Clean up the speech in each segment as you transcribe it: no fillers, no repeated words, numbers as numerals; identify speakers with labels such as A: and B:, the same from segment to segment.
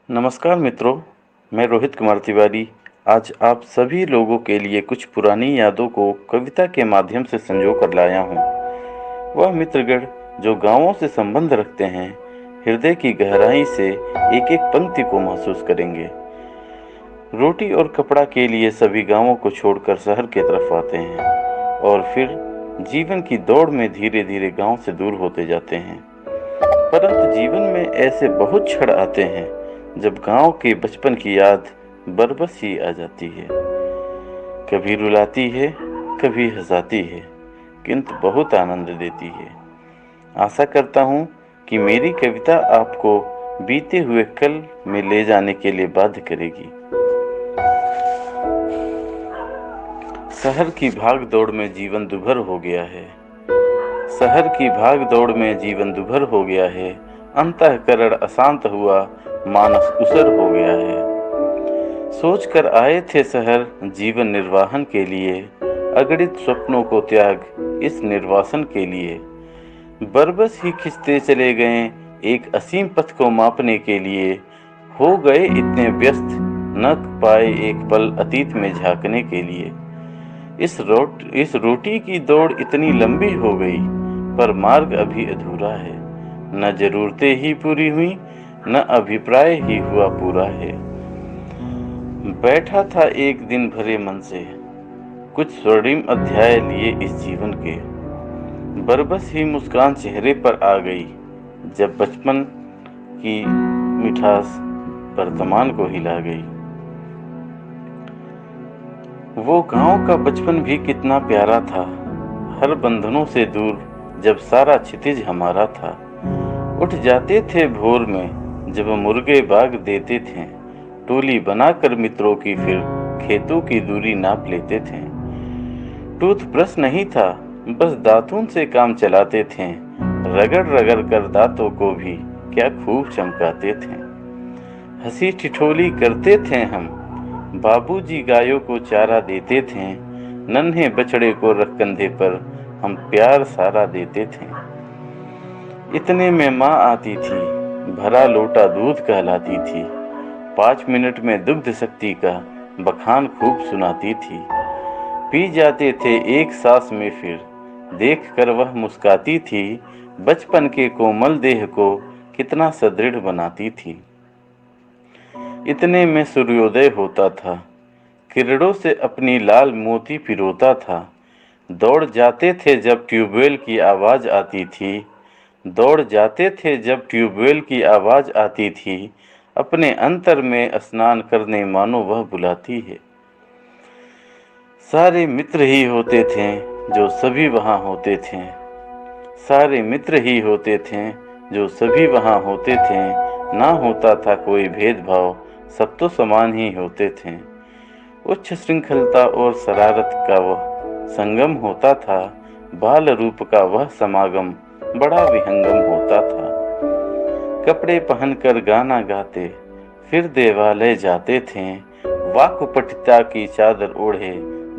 A: नमस्कार मित्रों, मैं रोहित कुमार तिवारी आज आप सभी लोगों के लिए कुछ पुरानी यादों को कविता के माध्यम से संजो कर लाया हूँ। वह मित्रगण जो गांवों से संबंध रखते हैं, हृदय की गहराई से एक एक पंक्ति को महसूस करेंगे। रोटी और कपड़ा के लिए सभी गांवों को छोड़कर शहर की तरफ आते हैं और फिर जीवन की दौड़ में धीरे धीरे गांव से दूर होते जाते हैं। परंतु जीवन में ऐसे बहुत क्षण आते हैं जब गांव के बचपन की याद बरबस ही आ जाती है। कभी रुलाती है, कभी हंसाती है, किंतु बहुत आनंद देती है। आशा करता हूँ कि मेरी कविता आपको बीते हुए कल में ले जाने के लिए बाध्य करेगी। शहर की भाग दौड़ में जीवन दुभर हो गया है। शहर की भाग दौड़ में जीवन दुभर हो गया है। अंतःकरण अशांत हुआ, मानस उसर हो गया है। सोच कर आए थे शहर जीवन निर्वाहन के लिए, अगणित स्वप्नों को त्याग इस निर्वासन के लिए। बरबस ही खिंचते चले गए एक असीम पथ को मापने के लिए। हो गए इतने व्यस्त न पाए एक पल अतीत में झांकने के लिए। इस रोटी की दौड़ इतनी लंबी हो गई, पर मार्ग अभी अधूरा है। न जरूरतें ही पूरी हुई, न अभिप्राय ही हुआ पूरा है। बैठा था एक दिन भरे मन से, कुछ स्वर्णिम अध्याय लिए इस जीवन के। बरबस ही मुस्कान चेहरे पर आ गई, जब बचपन की मिठास वर्तमान को हिला गई। वो गांव का बचपन भी कितना प्यारा था, हर बंधनों से दूर जब सारा क्षितिज हमारा था। उठ जाते थे भोर में जब मुर्गे बाग देते थे, टोली बनाकर मित्रों की फिर खेतों की दूरी नाप लेते थे। टूथब्रश नहीं था, बस दातून से काम चलाते थे, रगड़ रगड़ कर दांतों को भी क्या खूब चमकाते थे। हंसी ठिठोली करते थे हम, बाबूजी गायों को चारा देते थे, नन्हे बछड़े को रख कंधे पर हम प्यार सारा देते थे। इतने में माँ आती थी, भरा लोटा दूध कहलाती थी, 5 मिनट में दुग्ध शक्ति का बखान खूब सुनाती थी। पी जाते थे एक सांस में फिर, देख कर वह मुस्काती थी, बचपन के कोमल देह को कितना सुदृढ़ बनाती थी। इतने में सूर्योदय होता था, किरणों से अपनी लाल मोती पिरोता था। दौड़ जाते थे जब ट्यूबवेल की आवाज़ आती थी, दौड़ जाते थे जब ट्यूबवेल की आवाज़ आती थी, अपने अंतर में स्नान करने मानो वह बुलाती है। सारे मित्र ही होते थे जो सभी वहाँ होते थे, सारे मित्र ही होते थे जो सभी वहाँ होते थे। ना होता था कोई भेदभाव, सब तो समान ही होते थे। उच्च श्रृंखलता और शरारत का वह संगम होता था, बाल रूप का वह समागम बड़ा विहंगम होता था। कपड़े पहनकर गाना गाते फिर देवालय जाते थे, वाक्पटुता की चादर ओढ़े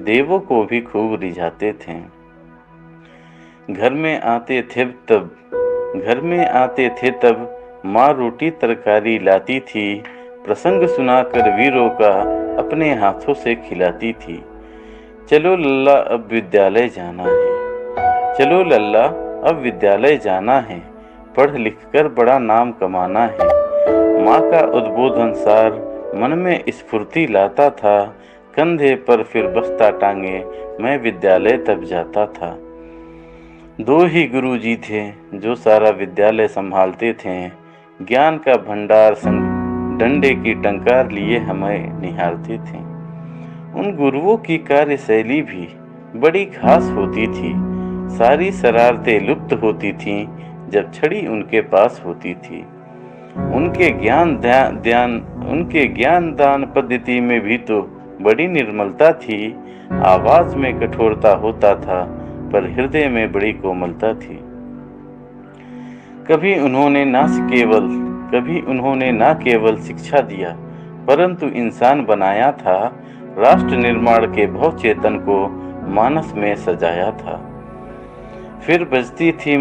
A: देवों को भी खूब रिझाते थे। घर में आते थे तब माँ रोटी तरकारी लाती थी, प्रसंग सुनाकर वीरों का अपने हाथों से खिलाती थी। चलो लल्ला अब विद्यालय जाना है, चलो लल्ला अब विद्यालय जाना है, पढ़ लिख कर बड़ा नाम कमाना है। माँ का उद्बोधन सार मन में स्फूर्ति लाता था, कंधे पर फिर बस्ता टांगे मैं विद्यालय तब जाता था। 2 ही गुरुजी थे जो सारा विद्यालय संभालते थे, ज्ञान का भंडार संग डंडे की टंकार लिए हमें निहारते थे। उन गुरुओं की कार्यशैली भी बड़ी खास होती थी, सारी शरारतें लुप्त होती थीं जब छड़ी उनके पास होती थी। उनके ज्ञान दान पद्धति में भी तो बड़ी निर्मलता थी, आवाज में कठोरता होता था पर हृदय में बड़ी कोमलता थी। कभी उन्होंने ना केवल शिक्षा दिया परंतु इंसान बनाया था, राष्ट्र निर्माण के भव चेतन को मानस में सजाया था। फिर बजती थी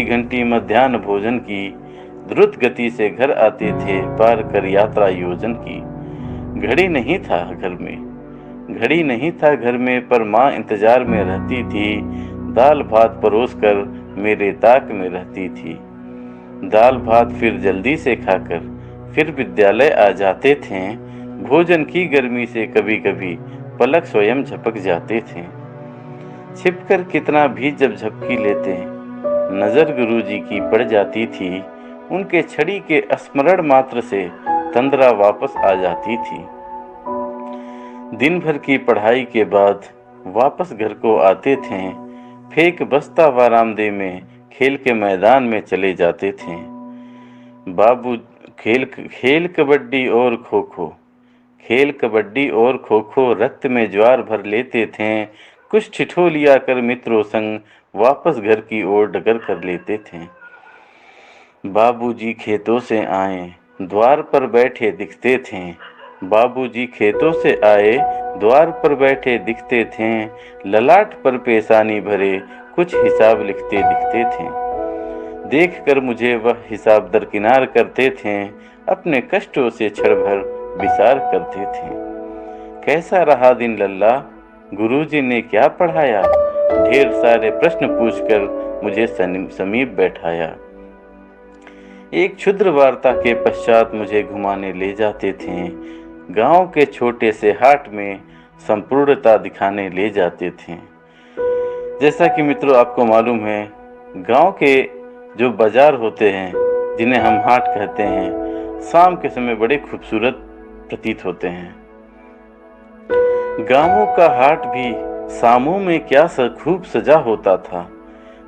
A: घंटी मध्याह्न भोजन की, द्रुत गति से घर आते थे पार कर यात्रा योजन की। घड़ी नहीं था घर में, घड़ी नहीं था घर में, पर माँ इंतजार में रहती थी। दाल भात परोस कर मेरे ताक में रहती थी। दाल भात फिर जल्दी से खाकर फिर विद्यालय आ जाते थे। भोजन की गर्मी से कभी कभी पलक स्वयं झपक जाते थे। छिपकर कितना भी जब झपकी लेते, नजर गुरुजी की पड़ जाती थी। उनके छड़ी के स्मरण मात्र से तंद्रा वापस आ जाती थी। दिन भर की पढ़ाई के बाद वापस घर को आते थे। फेंक बस्ता वारामदे में खेल के मैदान में चले जाते थे। बाबू खेल खेल कबड्डी और खो खो, खेल कबड्डी और खो खो रक्त में ज्वार भर लेते थे। कुछ ठिठोलिया कर मित्रों संग वापस घर की ओर डगर कर लेते थे। बाबूजी खेतों से आए, द्वार पर बैठे दिखते थे। बाबूजी खेतों से आए, द्वार पर बैठे दिखते थे। ललाट पर पेशानी भरे कुछ हिसाब लिखते दिखते थे। देखकर मुझे वह हिसाब दरकिनार करते थे। अपने कष्टों से क्षण भर विचार करते थे। कैसा रहा दिन लल्ला, गुरुजी ने क्या पढ़ाया? ढेर सारे प्रश्न पूछकर मुझे समीप बैठाया। एक क्षुद्र वार्ता के पश्चात मुझे घुमाने ले जाते थे। गांव के छोटे से हाट में संपूर्णता दिखाने ले जाते थे। जैसा कि मित्रों आपको मालूम है, गांव के जो बाजार होते हैं, जिन्हें हम हाट कहते हैं, शाम के समय बड़े खूबसूरत प्रतीत होते हैं। गांवों का हाट भी शामों में क्या खूब सजा होता था।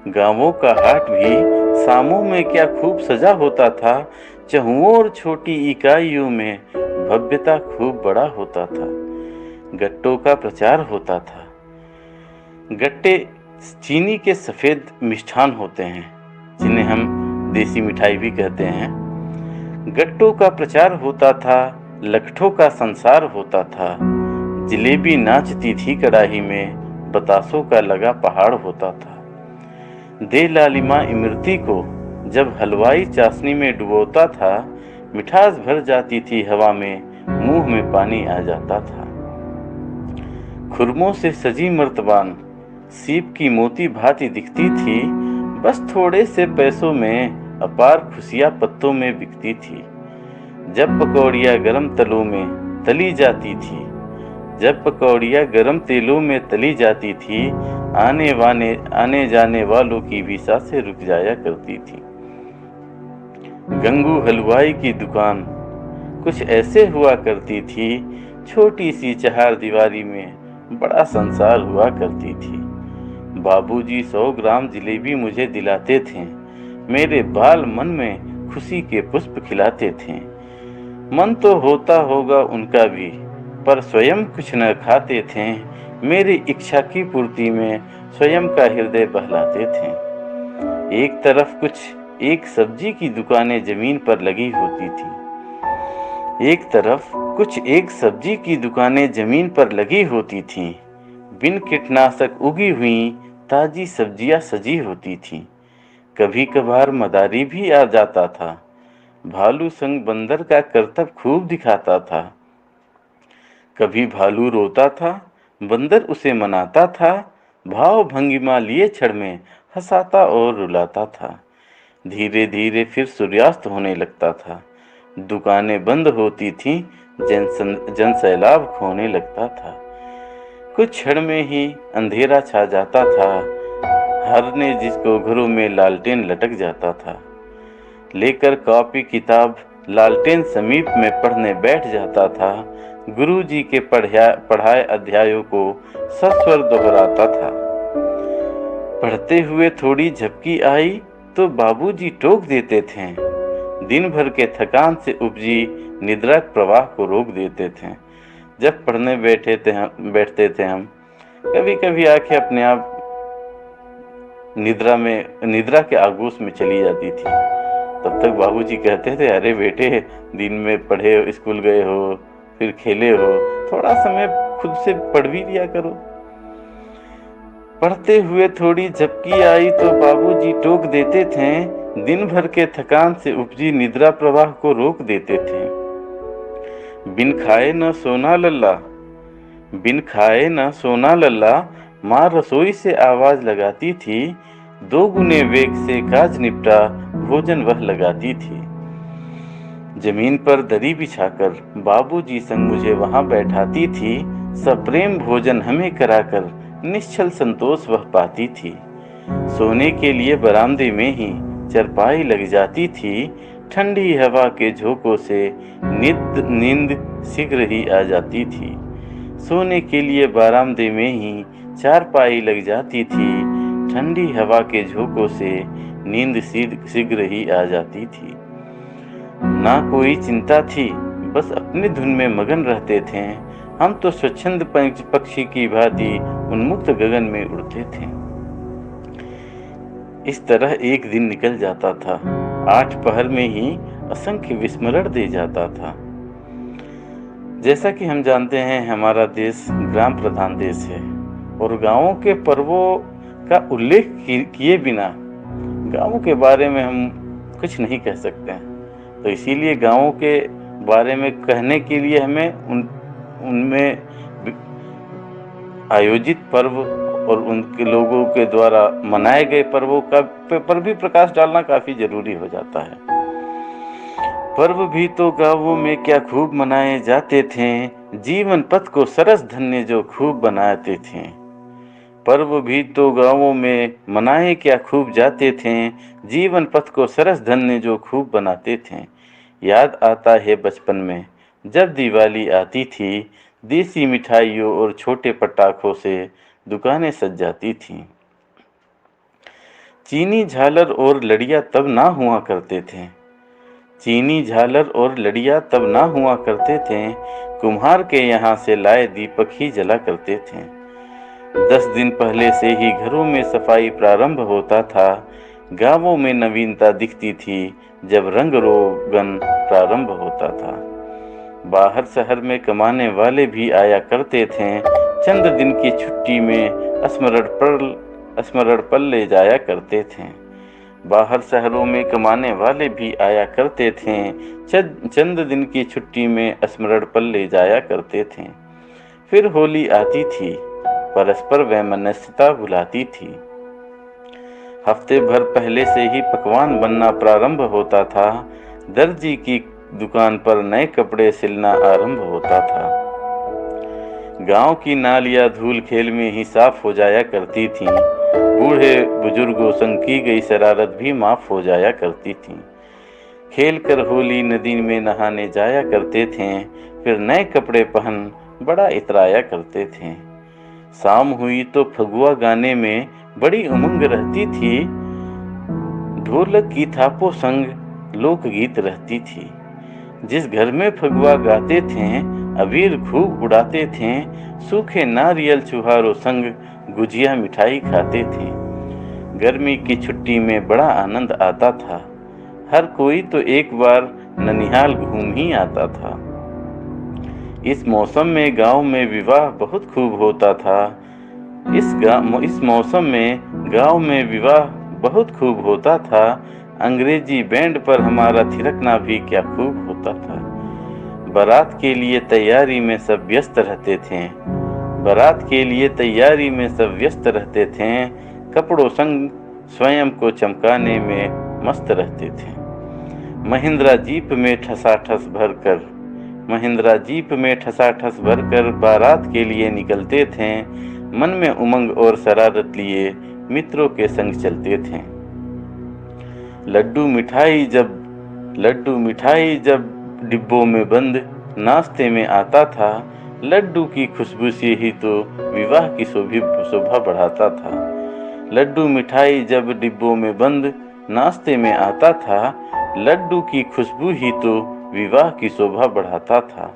A: गांवों का हाट भी शामों में क्या खूब सजा होता था। चहुओं और छोटी इकाइयों में भव्यता खूब बड़ा होता था। गट्टों का प्रचार होता था। गट्टे चीनी के सफेद मिष्ठान होते हैं, जिन्हें हम देसी मिठाई भी कहते हैं। गट्टों का प्रचार होता था, लखठों का संसार होता था। जलेबी नाचती थी कड़ाही में, बतासों का लगा पहाड़ होता था। दे लालिमा इमरती को जब हलवाई चाशनी में डुबोता था, मिठास भर जाती थी हवा में, मुंह में पानी आ जाता था। खुरमों से सजी मर्तबान सीप की मोती भांति दिखती थी। बस थोड़े से पैसों में अपार खुशियां पत्तों में बिकती थी। जब पकौड़ियाँ गरम तलों में तली जाती थी, जब पकौड़ियाँ गरम तेलों में तली जाती थी, आने जाने वालों की भी सांसें रुक जाया करती थी। गंगू हलवाई की दुकान कुछ ऐसे हुआ करती थी। छोटी सी चहार दीवारी में बड़ा संसार हुआ करती थी। बाबूजी 100 ग्राम जलेबी मुझे दिलाते थे। मेरे बाल मन में खुशी के पुष्प खिलाते थे। मन तो होता होगा उनका भी, पर स्वयं कुछ न खाते थे। मेरी इच्छा की पूर्ति में स्वयं का हृदय बहलाते थे। एक सब्जी की दुकानें जमीन पर लगी होती थी। एक सब्जी की दुकानें जमीन पर लगी होती थीं। बिन कीटनाशक उगी हुई ताजी सब्जियां सजी होती थीं। कभी कभार मदारी भी आ जाता था। भालू संग बंदर का करतब खूब दिखाता था। कभी भालू रोता था, बंदर उसे मनाता था। भाव भंगिमा लिए क्षण में हंसाता और रुलाता था। धीरे धीरे फिर सूर्यास्त होने लगता था। दुकानें बंद होती थीं, जन सैलाब खोने लगता था। कुछ क्षण में ही अंधेरा छा जाता था। हर ने जिसको घरों में लालटेन लटक जाता था। लेकर कॉपी किताब लालटेन समीप में पढ़ने बैठ जाता था। गुरुजी के पढ़ाए अध्यायों को सस्वर दोहराता था। पढ़ते हुए थोड़ी झपकी आई तो बाबूजी टोक देते थे। दिन भर के थकान से उपजी निद्रा प्रवाह को रोक देते थे। जब पढ़ने बैठते थे हम, कभी कभी आंखें अपने आप निद्रा के आगोश में चली जाती थी। तब तक बाबूजी कहते थे, अरे बेटे, दिन में पढ़े, स्कूल गए हो, फिर खेले हो, थोड़ा समय खुद से पढ़ भी लिया करो। पढ़ते हुए थोड़ी झपकी आई तो बाबूजी टोक देते थे। दिन भर के थकान से उपजी निद्रा प्रवाह को रोक देते थे। बिन खाए न सोना लल्ला, बिन खाए न सोना लल्ला, माँ रसोई से आवाज लगाती थी। 2 गुने वेग से काज निपटा भोजन वह लगाती थी। जमीन पर दरी बिछाकर बाबूजी संग मुझे वहां बैठाती थी। सप्रेम भोजन हमें कराकर निश्चल संतोष वह पाती थी। सोने के लिए बरामदे में ही चरपाई लग जाती थी। ठंडी हवा के झोंकों से नींद शीघ्र ही आ जाती थी। सोने के लिए बरामदे में ही चारपाई लग जाती थी। ठंडी हवा के झोंकों से नींद शीघ्र ही आ जाती थी। ना कोई चिंता थी, बस अपनी धुन में मगन रहते थे। हम तो स्वच्छंद पक्षी की भांति उन्मुक्त गगन में उड़ते थे। इस तरह एक दिन निकल जाता था। 8 पहर में ही असंख्य विस्मरण दे जाता था। जैसा कि हम जानते हैं, हमारा देश ग्राम प्रधान देश है और गांवों के पर्वों का उल्लेख किए बिना गांवों के बारे में हम कुछ नहीं कह सकते हैं। तो इसीलिए गांवों के बारे में कहने के लिए हमें उनमें आयोजित पर्व और उनके लोगों के द्वारा मनाए गए पर्वों का पर भी प्रकाश डालना काफी जरूरी हो जाता है। पर्व भी तो गांवों में क्या खूब मनाए जाते थे। जीवन पथ को सरस धन्य जो खूब बनाते थे। पर्व भी तो गांवों में मनाए क्या खूब जाते थे। जीवन पथ को सरस धन्य जो खूब बनाते थे। याद आता है बचपन में जब दिवाली आती थी। देसी मिठाइयों और छोटे पटाखों से दुकानें सज जाती थीं। चीनी झालर और लड़ियाँ तब ना हुआ करते थे। चीनी झालर और लड़ियाँ तब ना हुआ करते थे। कुम्हार के यहाँ से लाए दीपक ही जला करते थे। 10 दिन पहले से ही घरों में सफाई प्रारंभ होता था। गांवों में नवीनता दिखती थी जब रंग रोगन प्रारंभ होता था। बाहर शहर में कमाने वाले भी आया करते थे। चंद दिन की छुट्टी में स्मरण पल ले जाया करते थे। बाहर शहरों में कमाने वाले भी आया करते थे। चंद दिन की छुट्टी में स्मरण पल ले जाया करते थे। फिर होली आती थी, परस्पर वैमनस्यता बुलाती थी। हफ्ते भर पहले से ही पकवान बनना प्रारंभ होता था। दर्जी की दुकान पर नए कपड़े सिलना आरंभ होता था। गांव की नालियां धूल खेल में ही साफ हो जाया करती थीं। बूढ़े बुजुर्गों संग की गई शरारत भी माफ हो जाया करती थी। खेल कर होली नदी में नहाने जाया करते थे। फिर नए कपड़े पहन बड़ा इतराया करते थे। शाम हुई तो फगुआ गाने में बड़ी उमंग रहती थी। ढोलक की थापों संग लोकगीत रहती थी। जिस घर में फगुआ गाते थे, अबीर खूब उड़ाते थे। सूखे नारियल छुहारों संग गुजिया मिठाई खाते थे। गर्मी की छुट्टी में बड़ा आनंद आता था। हर कोई तो एक बार ननिहाल घूम ही आता था। इस मौसम में गांव में विवाह बहुत खूब होता था। इस मौसम में गांव में विवाह बहुत खूब होता था। अंग्रेजी बैंड पर हमारा थिरकना भी क्या खूब होता था। बारात के लिए तैयारी में सब व्यस्त रहते थे। बारात के लिए तैयारी में सब व्यस्त रहते थे। कपड़ों संग स्वयं को चमकाने में मस्त रहते थे। महिंद्रा जीप में ठसाठस भरकर बारात के लिए निकलते थे। मन में उमंग और शरारत लिए मित्रों के संग चलते थे। लड्डू मिठाई जब डिब्बों में बंद नाश्ते में आता था। लड्डू की खुशबू से ही तो विवाह की शोभा बढ़ाता था। लड्डू मिठाई जब डिब्बों में बंद नाश्ते में आता था। लड्डू की खुशबू ही तो विवाह की शोभा बढ़ाता था।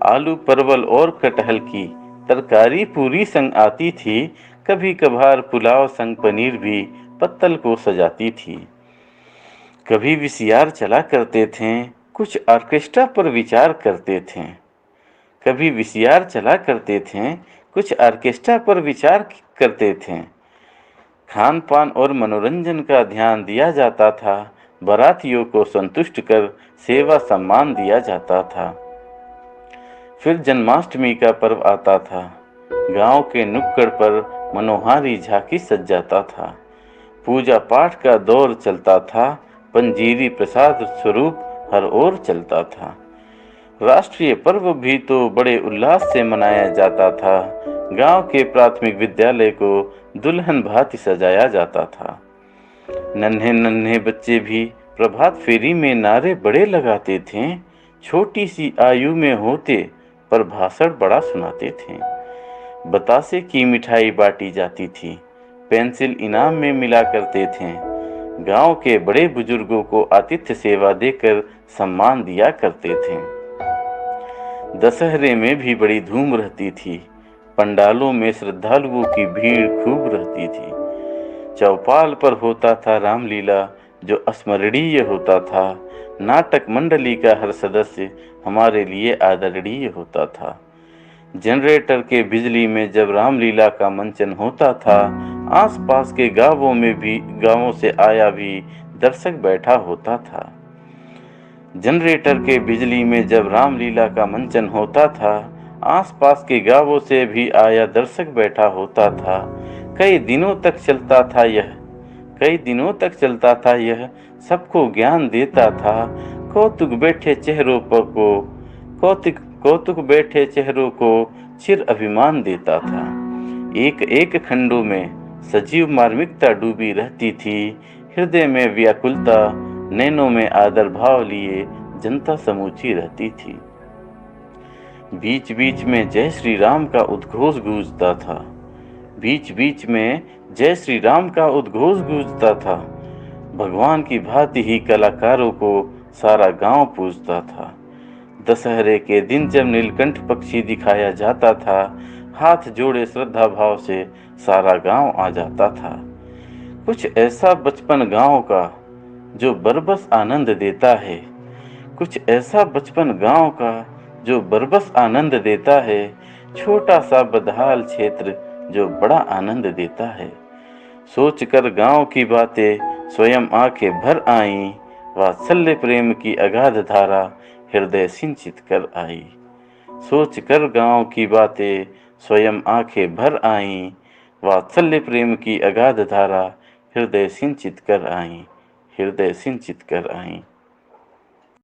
A: आलू परवल और कटहल की तरकारी पूरी संग आती थी। कभी कभार पुलाव संग पनीर भी पत्तल को सजाती थी। कभी वीसीआर चला करते थे, कुछ ऑर्केस्ट्रा पर विचार करते थे। कभी वीसीआर चला करते थे, कुछ ऑर्केस्ट्रा पर विचार करते थे। खान पान और मनोरंजन का ध्यान दिया जाता था। बारातियों को संतुष्ट कर सेवा सम्मान दिया जाता था। फिर जन्माष्टमी का पर्व आता था। गांव के नुक्कड़ पर मनोहारी झांकी सज जाता था। पूजा पाठ का दौर चलता था। पंजीरी प्रसाद स्वरूप हर ओर चलता था। राष्ट्रीय पर्व भी तो बड़े उल्लास से मनाया जाता था। गांव के प्राथमिक विद्यालय को दुल्हन भांति सजाया जाता था। नन्हे नन्हे बच्चे भी प्रभात फेरी में नारे बड़े लगाते थे। छोटी सी आयु में होते पर भाषण बड़ा सुनाते थे। बतासे की मिठाई बांटी जाती थी। पेंसिल इनाम में मिला करते थे। गांव के बड़े बुजुर्गों को आतिथ्य सेवा देकर सम्मान दिया करते थे। दशहरे में भी बड़ी धूम रहती थी। पंडालों में श्रद्धालुओं की भीड़ खूब रहती थी। चौपाल पर होता था रामलीला, जो अस्मरणीय होता था। नाटक मंडली का हर सदस्य हमारे लिए आदरणीय होता था। जनरेटर के बिजली में जब रामलीला का मंचन होता था, आसपास के गांवों से आया भी दर्शक बैठा होता था। जनरेटर के बिजली में जब रामलीला का मंचन होता था, आसपास के गांवों से भी आया दर्शक बैठा होता था। कई दिनों तक चलता था यह सबको ज्ञान देता था। कौतुक बैठे चेहरों पर को कौतुक बैठे चेहरों को चिर अभिमान देता था। एक एक खंडों में सजीव मार्मिकता डूबी रहती थी। हृदय में व्याकुलता, नैनों में आदर भाव लिए जनता समूची रहती थी। बीच बीच में जय श्री राम का उद्घोष गूंजता था। बीच बीच में जय श्री राम का उद्घोष गूंजता था। भगवान की भांति ही कलाकारों को सारा गांव पूजता था। दशहरे के दिन जब नीलकंठ पक्षी दिखाया जाता था, हाथ जोड़े श्रद्धा भाव से सारा गांव आ जाता था। कुछ ऐसा बचपन गांव का जो बरबस आनंद देता है। कुछ ऐसा बचपन गांव का जो बरबस आनंद देता है। छोटा सा बदहाल क्षेत्र जो बड़ा आनंद देता है। सोचकर गांव की बातें स्वयं आंखें भर आईं। वात्सल्य प्रेम की अगाध धारा हृदय सिंचित कर आई। सोचकर गांव की बातें स्वयं आंखें भर आईं। वात्सल्य प्रेम की अगाध धारा हृदय सिंचित कर आईं।